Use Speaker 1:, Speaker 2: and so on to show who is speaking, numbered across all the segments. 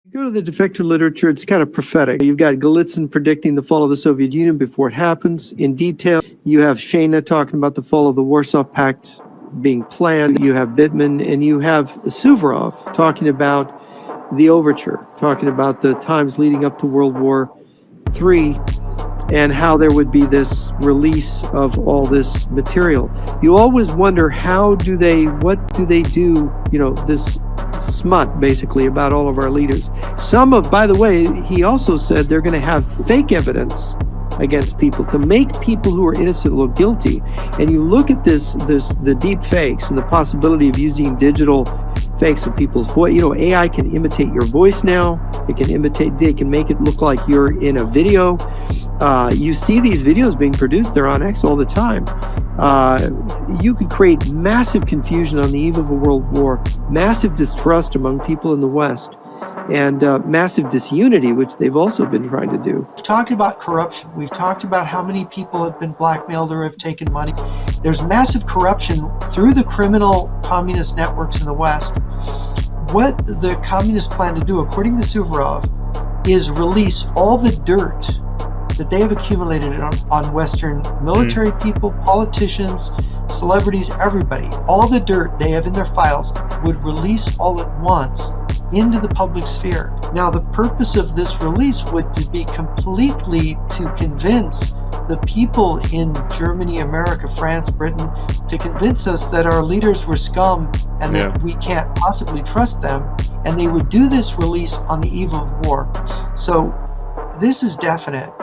Speaker 1: You go to the defector literature, it's kind of prophetic. You've got Golitsyn predicting the fall of the Soviet Union before it happens in detail. You have Shana talking about the fall of the Warsaw Pact being planned. You have Bittman, and you have Suvorov talking about the overture, talking about the times leading up to World War III and how there would be this release of all this material. You always wonder, what do they do, this smut basically about all of our leaders. By the way, he also said they're going to have fake evidence against people to make people who are innocent look guilty. And you look at the deep fakes and the possibility of using digital fakes of people's voice. AI can imitate your voice now. They can make it look like you're in a video. You see these videos being produced, they're on X all the time. You could create massive confusion on the eve of a world war, massive distrust among people in the West, and massive disunity, which they've also been trying to do.
Speaker 2: We've talked about corruption. We've talked about how many people have been blackmailed or have taken money. There's massive corruption through the criminal communist networks in the West. What the communists plan to do, according to Suvorov, is release all the dirt that they have accumulated on Western military people, politicians, celebrities, everybody. All the dirt they have in their files would release all at once into the public sphere. Now, the purpose of this release would to be completely to convince the people in Germany, America, France, Britain, to convince us that our leaders were scum and that we can't possibly trust them. And they would do this release on the eve of war. So this is definite.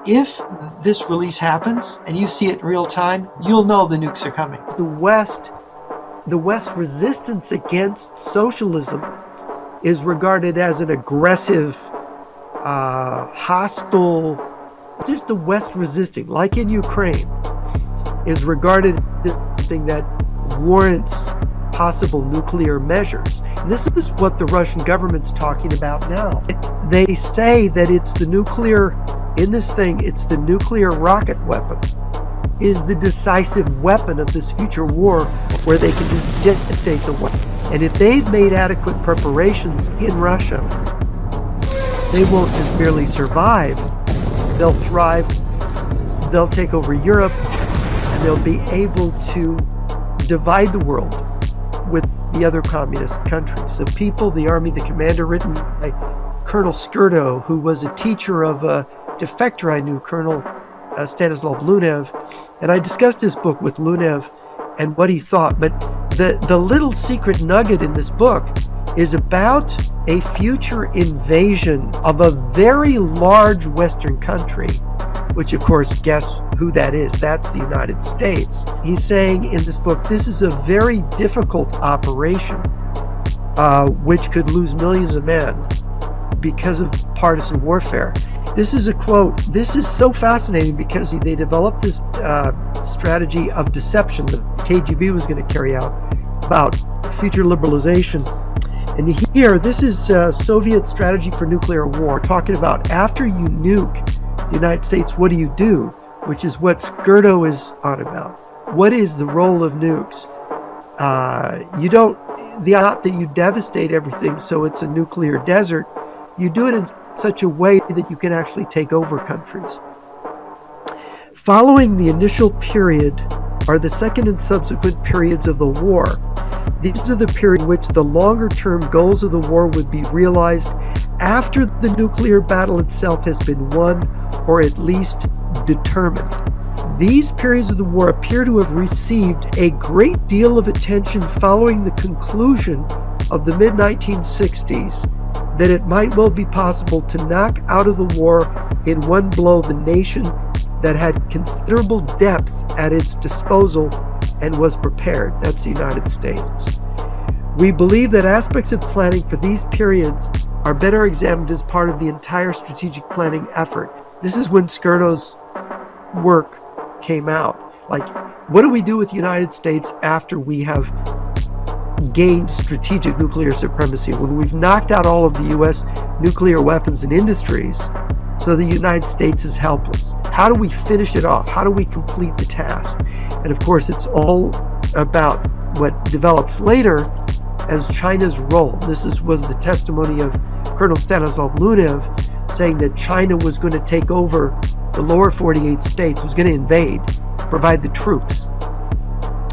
Speaker 2: If this release happens and you see it in real time, you'll know the nukes are coming.
Speaker 1: The West's resistance against socialism is regarded as an aggressive, hostile, just the West resisting, like in Ukraine, is regarded as something that warrants possible nuclear measures. And this is what the Russian government's talking about now. They say that it's the nuclear rocket weapon is the decisive weapon of this future war, where they can just devastate the weapon. And if they've made adequate preparations in Russia, they won't just merely survive, they'll thrive, they'll take over Europe, and they'll be able to divide the world with the other communist countries. So the army, the commander, written by Colonel Skurdo, who was a teacher of a defector I knew, Colonel Stanislav Lunev, and I discussed this book with Lunev and what he thought. But the little secret nugget in this book is about a future invasion of a very large Western country, which, of course, guess who that is? That's the United States. He's saying in this book, this is a very difficult operation, which could lose millions of men because of partisan warfare. This is a quote. This is so fascinating because they developed this strategy of deception that KGB was going to carry out about future liberalization. And here, this is Soviet strategy for nuclear war, talking about after you nuke the United States, what do you do? Which is what Skurdo is on about. What is the role of nukes? Not that you devastate everything so it's a nuclear desert. You do it in such a way that you can actually take over countries. Following the initial period are the second and subsequent periods of the war. These are the period in which the longer-term goals of the war would be realized after the nuclear battle itself has been won, or at least determined. These periods of the war appear to have received a great deal of attention following the conclusion of the mid-1960s, that it might well be possible to knock out of the war in one blow the nation that had considerable depth at its disposal and was prepared. That's the United States. We believe that aspects of planning for these periods are better examined as part of the entire strategic planning effort. This is when Skurdo's work came out. Like, what do we do with the United States after we have gained strategic nuclear supremacy, when we've knocked out all of the U.S. nuclear weapons and industries, so the United States is helpless? How do we finish it off? How do we complete the task? And of course, it's all about what develops later as China's role. This was the testimony of Colonel Stanislav Lunev saying that China was going to take over the lower 48 states, was going to invade, provide the troops,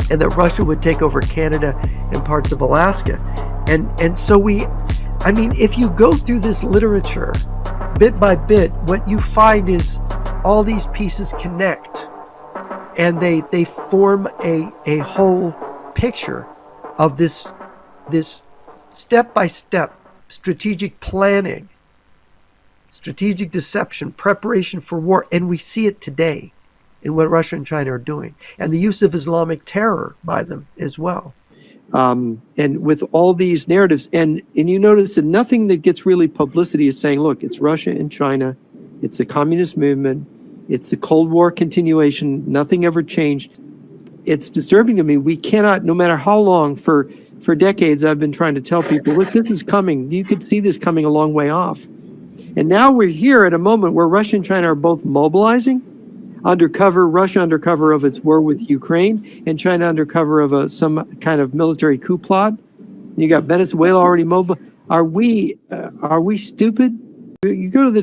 Speaker 1: and that Russia would take over Canada and parts of Alaska. And so if you go through this literature bit by bit, what you find is all these pieces connect, and they form a whole picture of this step-by-step strategic planning, strategic deception, preparation for war. And we see it today in what Russia and China are doing, and the use of Islamic terror by them as well.
Speaker 3: And with all these narratives, and you notice that nothing that gets really publicity is saying, look, it's Russia and China, it's the communist movement, it's the Cold War continuation, nothing ever changed. It's disturbing to me. We cannot, no matter how long, for decades I've been trying to tell people, look, this is coming. You could see this coming a long way off. And now we're here at a moment where Russia and China are both mobilizing, undercover, Russia undercover of its war with Ukraine, and China undercover of some kind of military coup plot. You got Venezuela already mobile. Are we stupid? You go to the